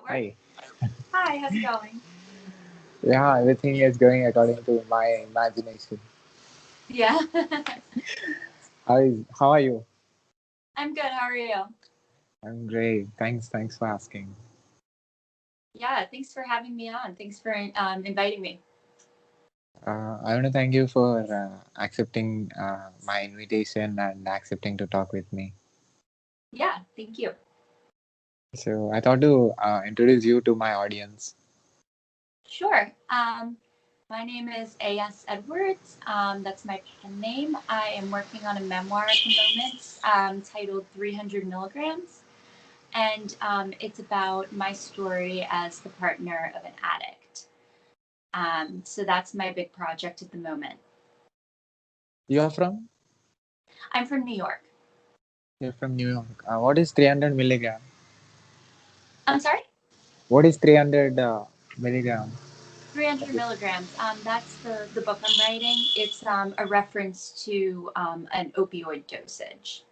Hi. Hi, how's it going? Yeah, everything is going according to my imagination. Yeah. How are you? I'm good. How are you? I'm great. Thanks for asking. Yeah, thanks for having me on. Thanks for inviting me. I want to thank you for accepting my invitation and accepting to talk with me. Yeah, thank you. So I thought to introduce you to my audience. Sure. My name is A.S.Edwards. That's my pen name. I am working on a memoir at the moment titled 300 Milligrams. And it's about my story as the partner of an addict. So that's my big project at the moment. You are from? I'm from New York. You're from New York. What is 300 milligram? I'm sorry? What is 300 milligram? 300 milligrams. That's the book I'm writing. It's a reference to an opioid dosage.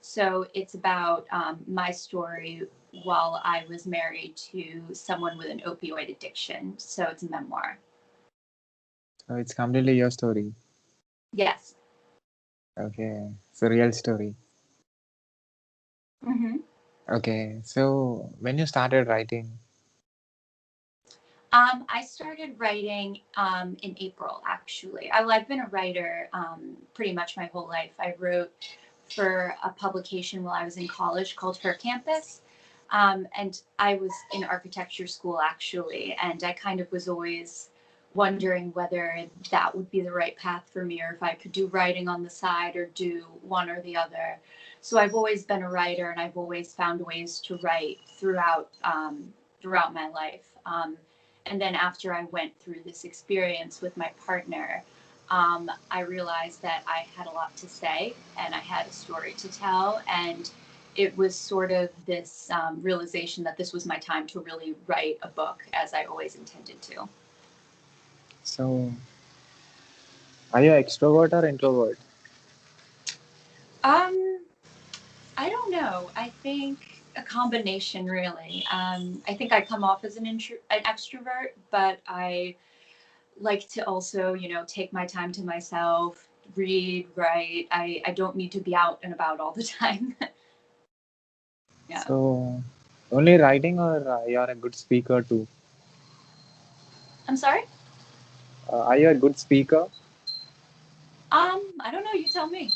So it's about my story while I was married to someone with an opioid addiction. So it's a memoir. So it's completely your story. Yes. Okay, it's a real story. hmm Okay, so when you started writing, I started writing in April, actually. I've been a writer pretty much my whole life. I wrote for a publication while I was in college called Her Campus. And I was in architecture school, actually. And I kind of was always wondering whether that would be the right path for me or if I could do writing on the side or do one or the other. So I've always been a writer and I've always found ways to write throughout my life. And then after I went through this experience with my partner, I realized that I had a lot to say and I had a story to tell. And it was sort of this realization that this was my time to really write a book as I always intended to. so are you extrovert or introvert? Um, I don't know. I think a combination, really. I think I come off as an extrovert, but I like to also, take my time to myself, read, write. I don't need to be out and about all the time. Yeah. So only writing or you're a good speaker too? I'm sorry? Are you a good speaker? I don't know. You tell me.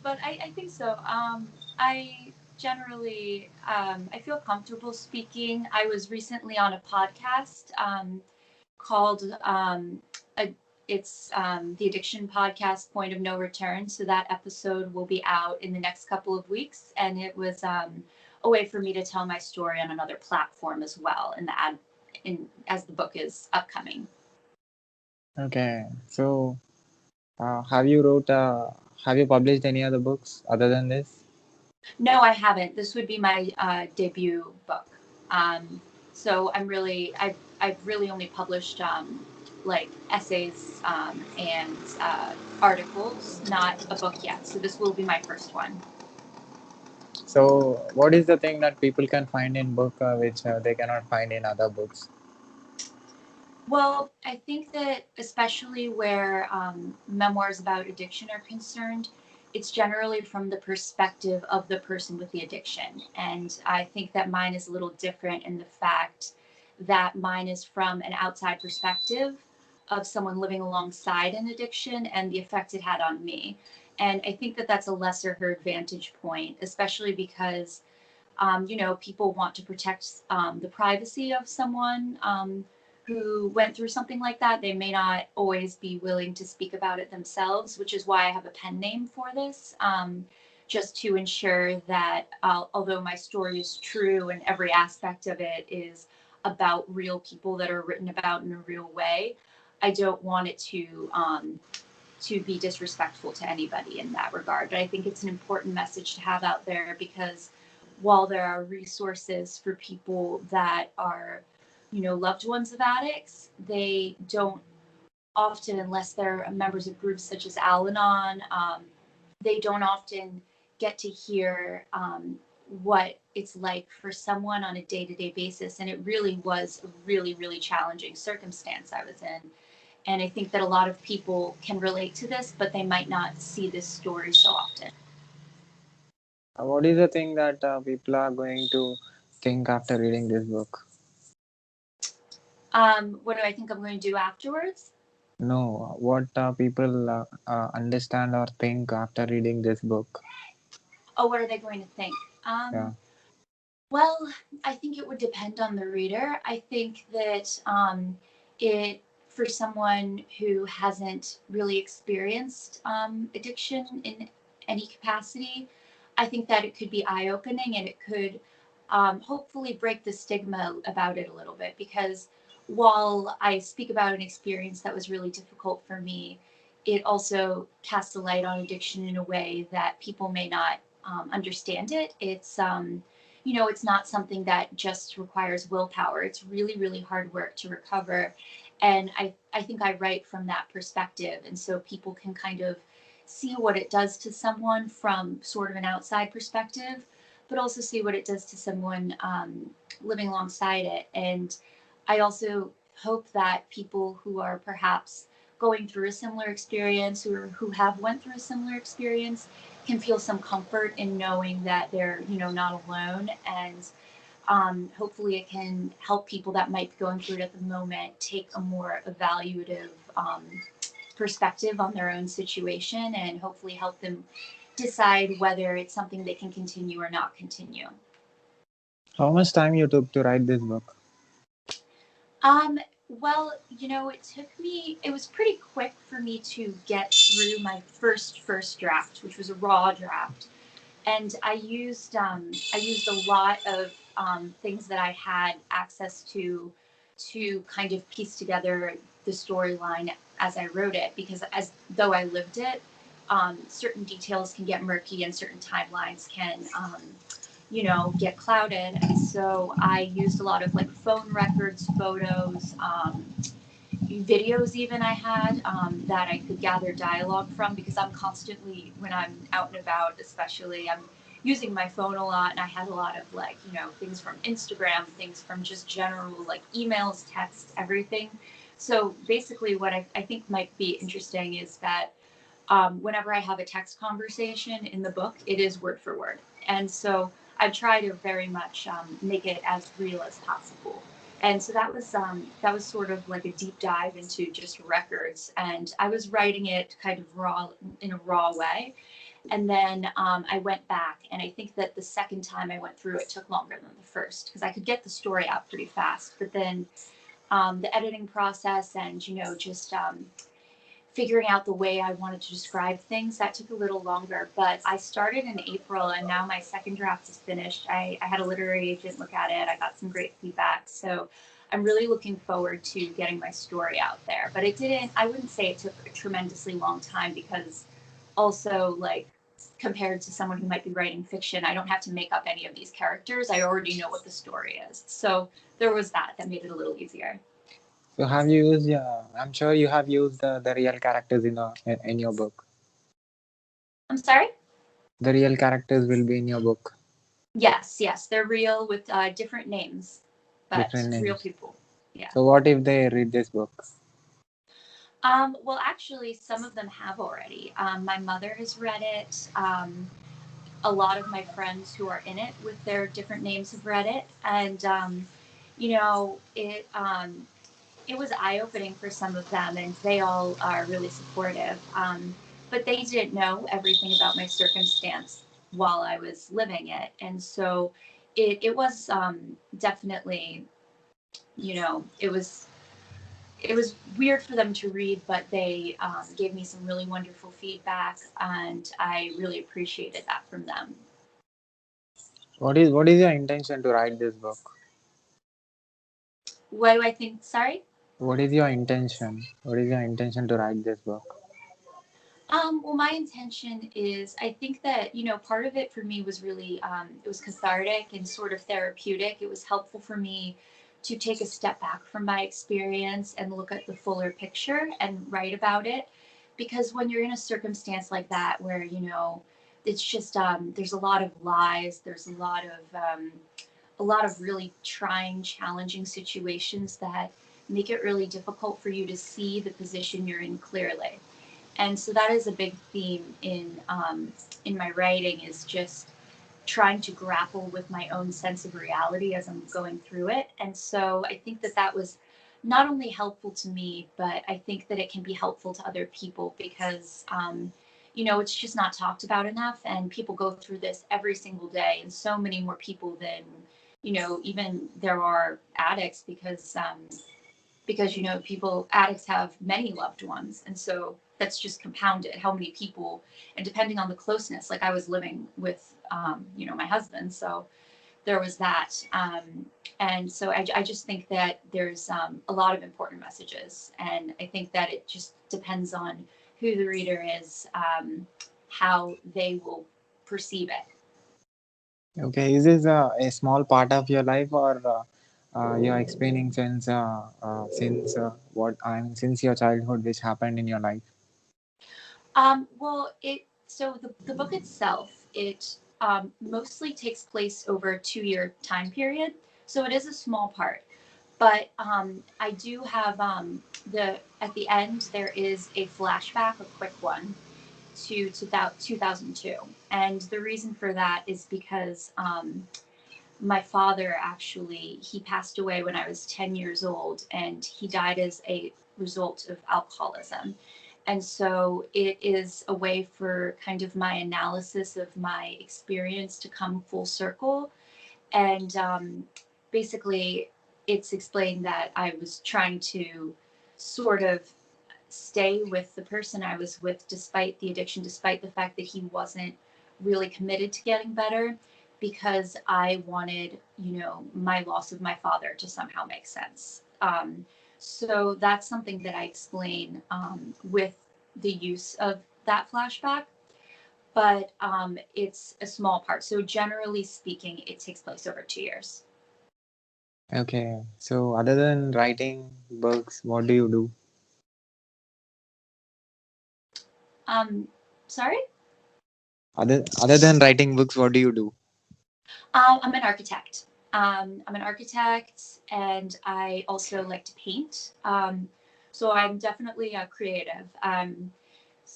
But I think so. I generally, I feel comfortable speaking. I was recently on a podcast called a, it's the Addiction Podcast Point of No Return. So that episode will be out in the next couple of weeks, and it was a way for me to tell my story on another platform as well. In the ad, in as the book is upcoming. Okay. So have you published any other books other than this? No, I haven't. This would be my debut book. So I've really only published like essays and articles, not a book yet. So this will be my first one. So what is the thing that people can find in book which they cannot find in other books? Well, I think that especially where memoirs about addiction are concerned, it's generally from the perspective of the person with the addiction. And I think that mine is a little different in the fact that mine is from an outside perspective of someone living alongside an addiction and the effect it had on me. And I think that that's a lesser heard vantage point, especially because people want to protect the privacy of someone who went through something like that. They may not always be willing to speak about it themselves, which is why I have a pen name for this, just to ensure that although my story is true and every aspect of it is about real people that are written about in a real way, I don't want it to be disrespectful to anybody in that regard. But I think it's an important message to have out there because while there are resources for people that are, loved ones of addicts, they don't often, unless they're members of groups such as Al Anon, they don't often get to hear what it's like for someone on a day-to-day basis, and it really was a really, really challenging circumstance I was in. And I think that a lot of people can relate to this, but they might not see this story so often. What is the thing that people are going to think after reading this book? What do I think I'm going to do afterwards? No, what people understand or think after reading this book? Oh, what are they going to think? Yeah. Well, I think it would depend on the reader. I think that it, for someone who hasn't really experienced addiction in any capacity, I think that it could be eye opening, and it could hopefully break the stigma about it a little bit. Because while I speak about an experience that was really difficult for me, it also casts a light on addiction in a way that people may not understand it. It's not something that just requires willpower. It's really, really hard work to recover. And I think I write from that perspective. And so people can kind of see what it does to someone from sort of an outside perspective, but also see what it does to someone living alongside it. And I also hope that people who are perhaps going through a similar experience, or who have went through a similar experience, can feel some comfort in knowing that they're not alone. And hopefully it can help people that might be going through it at the moment take a more evaluative perspective on their own situation, and hopefully help them decide whether it's something they can continue or not continue. How much time you took to write this book? Well, it was pretty quick for me to get through my first draft, which was a raw draft. And I used a lot of things that I had access to kind of piece together the storyline as I wrote it, because as though I lived it, certain details can get murky, and certain timelines can get clouded. And so I used a lot of like phone records, photos, videos even I had, that I could gather dialogue from, because I'm constantly, when I'm out and about especially, I'm using my phone a lot, and I had a lot of like things from Instagram, things from just general like emails, texts, everything. So basically what I think might be interesting is that whenever I have a text conversation in the book, it is word for word. And so I try to very much make it as real as possible. And so that was sort of like a deep dive into just records, and I was writing it kind of raw, in a raw way. And then I went back, and I think that the second time I went through it took longer than the first, because I could get the story out pretty fast. But then the editing process, and just figuring out the way I wanted to describe things, that took a little longer. But I started in April, and now my second draft is finished. I had a literary agent look at it. I got some great feedback. So I'm really looking forward to getting my story out there. But I wouldn't say it took a tremendously long time, because also, like, compared to someone who might be writing fiction, I don't have to make up any of these characters. I already know what the story is. So there was that made it a little easier. So have you used? I'm sure you have used the real characters in your book. I'm sorry? The real characters will be in your book. Yes, yes, they're real with different names, but Different real names. people. Yeah. So what if they read this book? Well, actually, some of them have already. My mother has read it. A lot of my friends who are in it with their different names have read it, and it was eye opening for some of them, and they all are really supportive. But they didn't know everything about my circumstance while I was living it, and so it was definitely, it was weird for them to read, but they gave me some really wonderful feedback, and I really appreciated that from them. What is your intention to write this book? What do I think? Sorry. What is your intention? What is your intention to write this book? Well, my intention is, I think that, part of it for me was really, it was cathartic and sort of therapeutic. It was helpful for me to take a step back from my experience and look at the fuller picture and write about it. Because when you're in a circumstance like that, where, it's just there's a lot of lies. There's a lot of really trying, challenging situations that make it really difficult for you to see the position you're in clearly. And so that is a big theme in my writing, is just trying to grapple with my own sense of reality as I'm going through it. And so I think that that was not only helpful to me, but I think that it can be helpful to other people because, it's just not talked about enough. And people go through this every single day, and so many more people than, even there are addicts because people addicts have many loved ones, and so that's just compounded how many people, and depending on the closeness, like I was living with my husband, so there was that, and so I just think that there's a lot of important messages, and I think that it just depends on who the reader is, how they will perceive it. Okay, is this a small part of your life, or you're explaining since your childhood, which happened in your life? Well, the book itself, it mostly takes place over a 2 year time period, so it is a small part. But I do have the at the end there is a flashback, a quick one to 2002, and the reason for that is because my father actually he passed away when I was 10 years old, and he died as a result of alcoholism. And so it is a way for kind of my analysis of my experience to come full circle. And basically, it's explained that I was trying to sort of stay with the person I was with despite the addiction, despite the fact that he wasn't really committed to getting better, because I wanted, my loss of my father to somehow make sense. So that's something that I explain with the use of that flashback, but it's a small part. So generally speaking, it takes place over 2 years. Okay, so other than writing books, what do you do? Um, Sorry? Other than writing books, what do you do? I'm an architect. I'm an architect, and I also like to paint. So I'm definitely a creative.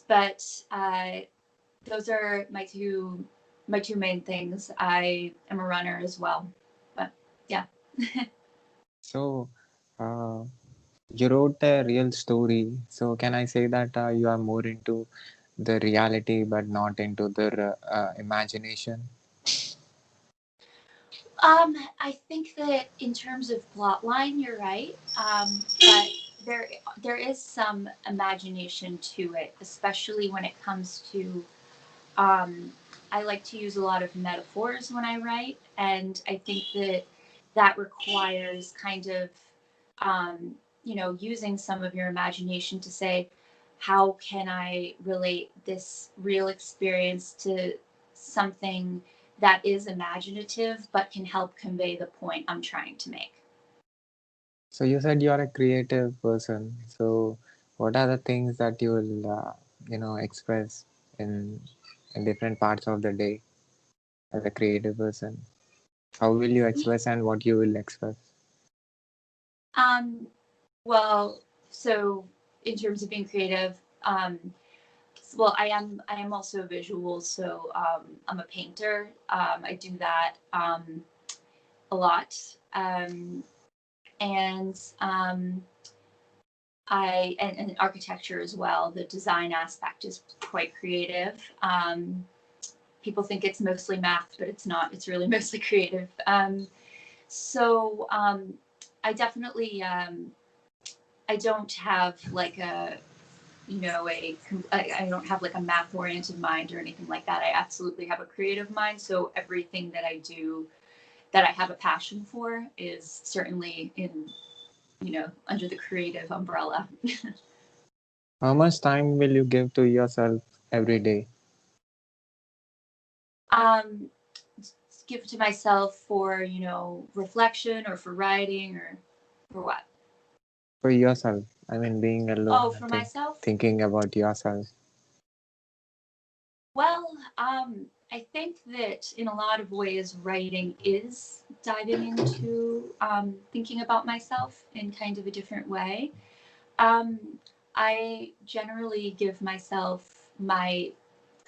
But those are my two main things. I am a runner as well. But yeah. So, uh, you wrote a real story. So, can I say that you are more into the reality but not into the imagination? I think that in terms of plot line, you're right. But there there is some imagination to it, especially when it comes to um, I like to use a lot of metaphors when I write, and I think that that requires kind of, using some of your imagination to say, how can I relate this real experience to something that is imaginative but can help convey the point I'm trying to make. So, you said you are a creative person. So, what are the things that you will, express in in different parts of the day as a creative person? How will you express and what you will express? Um, well, so in terms of being creative, well, I am also visual, so I'm a painter. I do that a lot, and and architecture as well. The design aspect is quite creative. People think it's mostly math, but it's not. It's really mostly creative. So I definitely I don't have like a I don't have like a math oriented mind or anything like that. I absolutely have a creative mind. So everything that I do that I have a passion for is certainly in under the creative umbrella. How much time will you give to yourself every day? um, give to myself for reflection or for writing or for what? For yourself. I mean, being Oh, alone for and myself. thinking about yourself. Well, I think that in a lot of ways, writing is diving into thinking about myself in kind of a different way. Um, I generally give myself my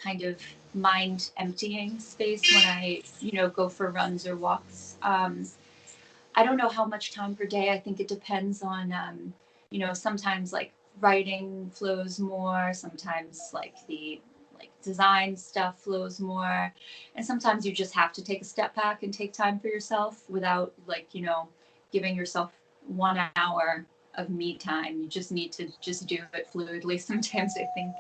kind of mind emptying space when I, go for runs or walks. I don't know how much time per day. I think it depends on, sometimes like writing flows more, sometimes like the design stuff flows more, and sometimes you just have to take a step back and take time for yourself without giving yourself 1 hour of me time. You just need to just do it fluidly sometimes, I think.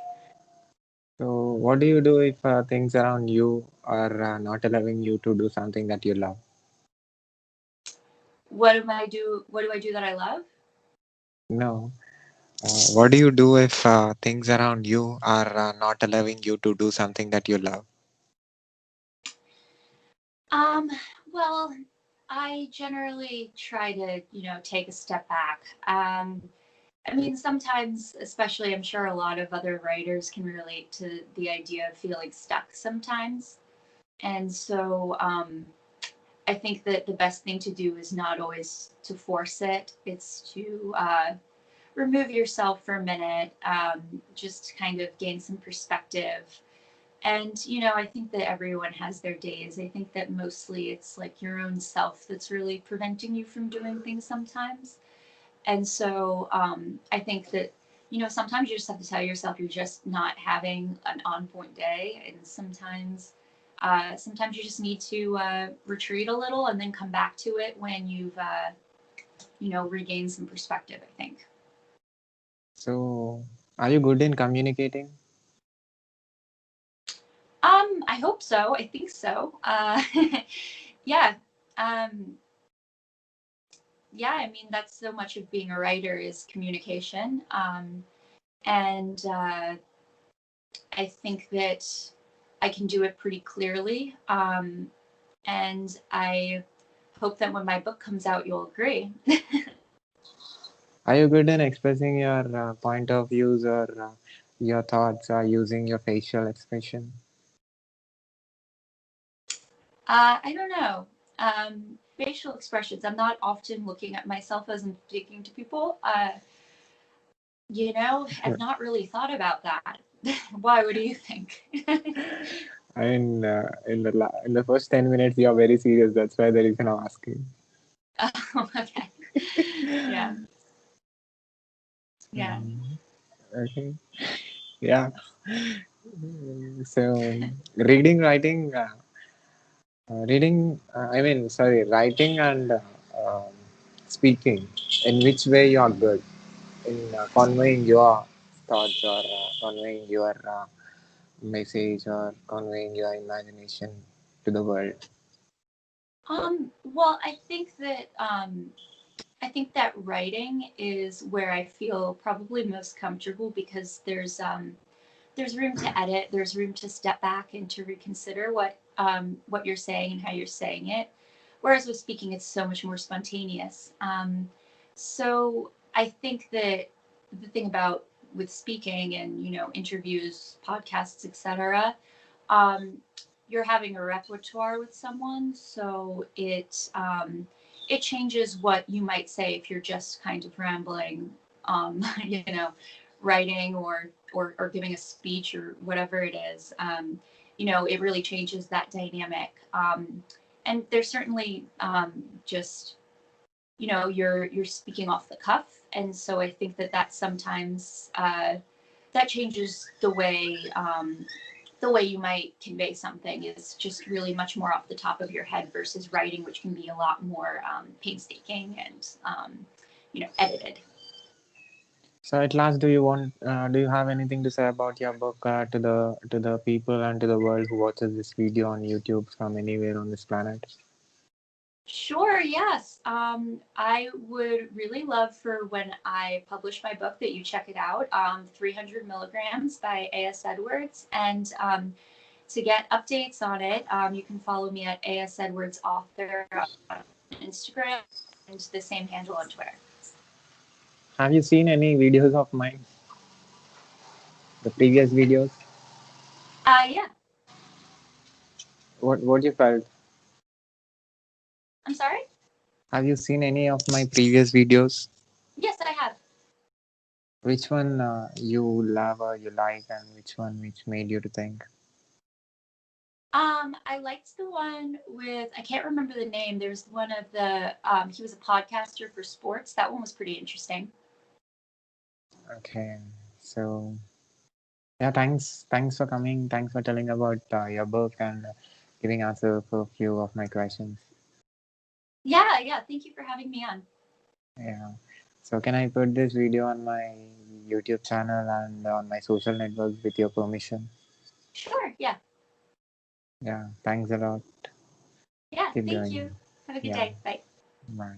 So, what do you do if things around you are not allowing you to do something that you love? What do I do that I love? No. What do you do if things around you are not allowing you to do something that you love? Um, well, I generally try to, take a step back. I mean, sometimes, especially, I'm sure a lot of other writers can relate to the idea of feeling stuck sometimes. And so I think that the best thing to do is not always to force it, it's to remove yourself for a minute, just kind of gain some perspective. And, I think that everyone has their days. I think that mostly it's like your own self that's really preventing you from doing things sometimes. And so I think that, sometimes you just have to tell yourself you're just not having an on point day. And sometimes you just need to retreat a little and then come back to it when you've, regained some perspective, I think. So, are you good in communicating? I hope so. I think so. Yeah. Um, yeah, I mean, that's so much of being a writer is communication. And I think that I can do it pretty clearly. And I hope that when my book comes out, you'll agree. Are you good in expressing your point of views or your thoughts using your facial expression? I don't know. Facial expressions. I'm not often looking at myself as I'm speaking to people. I've not really thought about that. Why? What do you think? And in the first 10 minutes, you are very serious. That's why the reason I'm asking. Oh, okay. Yeah. Yeah. Mm, okay. Yeah. So, reading, writing, I mean, sorry, writing and um, speaking. In which way you are good in conveying your thoughts or conveying your message or conveying your imagination to the world? Well, I think that writing is where I feel probably most comfortable because there's room to edit, there's room to step back and to reconsider what you're saying and how you're saying it. Whereas with speaking, it's so much more spontaneous. So I think that the thing about with speaking and interviews, podcasts, etc., um, you're having a repertoire with someone, so it changes what you might say if you're just kind of rambling, you know, writing or giving a speech or whatever it is. It really changes that dynamic. And there's certainly just you're speaking off the cuff, and so I think that sometimes that changes the way you might convey something is just really much more off the top of your head versus writing, which can be a lot more painstaking and edited. So at last, do you have anything to say about your book to the people and to the world who watches this video on YouTube from anywhere on this planet? Sure, yes. I would really love for when I publish my book that you check it out, 300 Milligrams by A.S.Edwards. And to get updates on it, you can follow me at A.S.Edwards author on Instagram and the same handle on Twitter. Have you seen any videos of mine? The previous videos? Yeah. What you felt? I'm sorry? Have you seen any of my previous videos? Yes, I have. Which one you love or you like, and which one which made you to think? I liked the one with, I can't remember the name. There was one of the he was a podcaster for sports. That one was pretty interesting. Okay, so yeah, thanks for coming. Thanks for telling about your book and giving answer for a few of my questions. Yeah, yeah. Thank you for having me on. Yeah. So can I put this video on my YouTube channel and on my social networks with your permission? Sure. Yeah. Yeah. Thanks a lot. Yeah. Keep Thank you. going. Have a good Yeah. day. Bye. Bye.